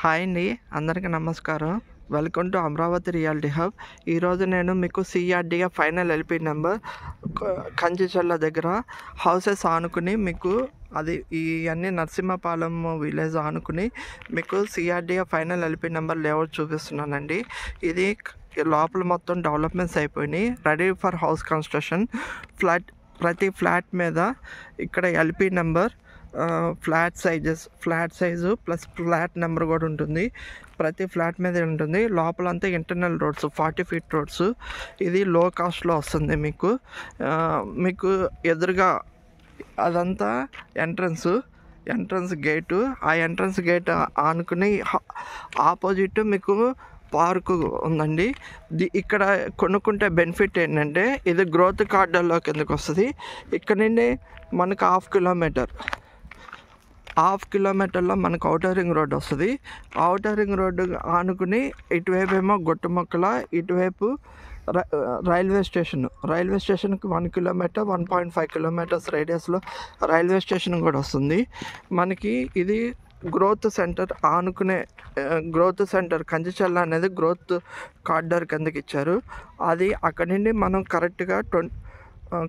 Hi అండి, అందరికీ నమస్కారం. Welcome to Amaravati reality hub. ఈరోజు నేను మీకు CRDA final LP number Kanchicharla దగ్గర హౌసెస్ ఆనుకుని మీకు అది ఇవన్నీ నరసింహపాలెం విలేజ్ ఆనుకుని మీకు CRDA final LP number layout చూపిస్తున్నానండి. ఇది లోపల మొత్తం డెవలప్మెంట్స్ అయిపోయినాయి, రెడీ ఫర్ హౌస్ కన్స్ట్రక్షన్. ప్రతి ఫ్లాట్ మీద ఇక్కడ LP number, flat size plus flat number కూడా ఉంటుంది. ప్రతి ఫ్లాట్ మీద ఉంటుంది. లోపలంతా ఇంటర్నల్ రోడ్స్, 40 ఫీట్ రోడ్స్. ఇది లో కాస్ట్లో వస్తుంది. మీకు ఎదురుగా అదంతా ఎంట్రన్స్ గేటు. ఆ ఎంట్రన్స్ గేట్ ఆనుకుని ఆపోజిట్ మీకు పార్కు ఉందండి. ఇక్కడ కొనుక్కుంటే బెనిఫిట్ ఏంటంటే ఇది గ్రోత్ కార్డర్లో కిందకు వస్తుంది. ఇక్కడ నుండి మనకు హాఫ్ కిలోమీటర్లో మనకు ఔటర్ రింగ్ రోడ్ వస్తుంది. ఔటర్ రింగ్ రోడ్డు ఆనుకుని ఇటువైపు ఏమో గుట్టమొక్కల, ఇటువైపు రైల్వే స్టేషన్కి 1 కిలోమీటర్ 1.5 కిలోమీటర్స్ రేడియస్లో రైల్వే స్టేషన్ కూడా వస్తుంది. మనకి ఇది గ్రోత్ సెంటర్ కంచిచర్ల అనేది గ్రోత్ కార్డర్ కిందకి ఇచ్చారు. అది అక్కడి నుండి మనం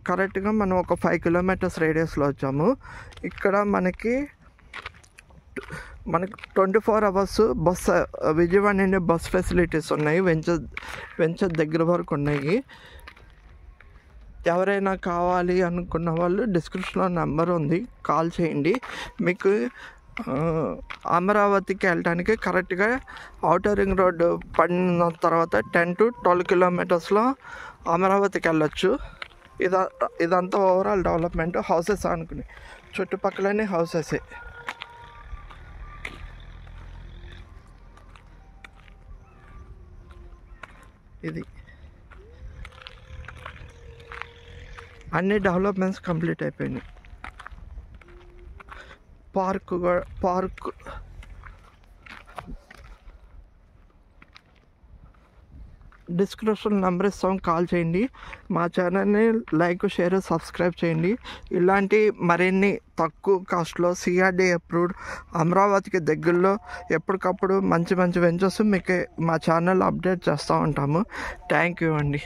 కరెక్ట్గా మనం ఒక 5 కిలోమీటర్స్ రేడియస్లో వచ్చాము. ఇక్కడ మనకి 24 అవర్స్ విజయవాడ నుండి బస్ ఫెసిలిటీస్ ఉన్నాయి. వెంచర్ దగ్గర వరకు ఉన్నాయి. ఎవరైనా కావాలి అనుకున్న వాళ్ళు డిస్క్రిప్షన్లో నెంబర్ ఉంది, కాల్ చేయండి. మీకు అమరావతికి వెళ్ళడానికి కరెక్ట్గా ఔటర్ రింగ్ రోడ్డు పడిన తర్వాత 10 to 12 కిలోమీటర్స్లో అమరావతికి వెళ్ళొచ్చు. ఇదంతా ఓవరాల్ డెవలప్మెంట్. హౌసెస్ అనుకుని చుట్టుపక్కలనే హౌసెసే. ఇది అన్ని డెవలప్మెంట్స్ కంప్లీట్ అయిపోయినాయి. పార్క్ డిస్క్రిప్షన్ నెంబర్ ఇస్తాం, కాల్ చేయండి. మా ఛానల్ని లైక్, షేర్, సబ్స్క్రైబ్ చేయండి. ఇలాంటి మరిన్ని తక్కువ కాస్ట్లో సిఆర్డిఏ అప్రూవ్డ్ అమరావతికి దగ్గరలో ఎప్పటికప్పుడు మంచి వెంచర్స్ మీకు మా ఛానల్ అప్డేట్ చేస్తూ ఉంటాము. థ్యాంక్ యూ అండి.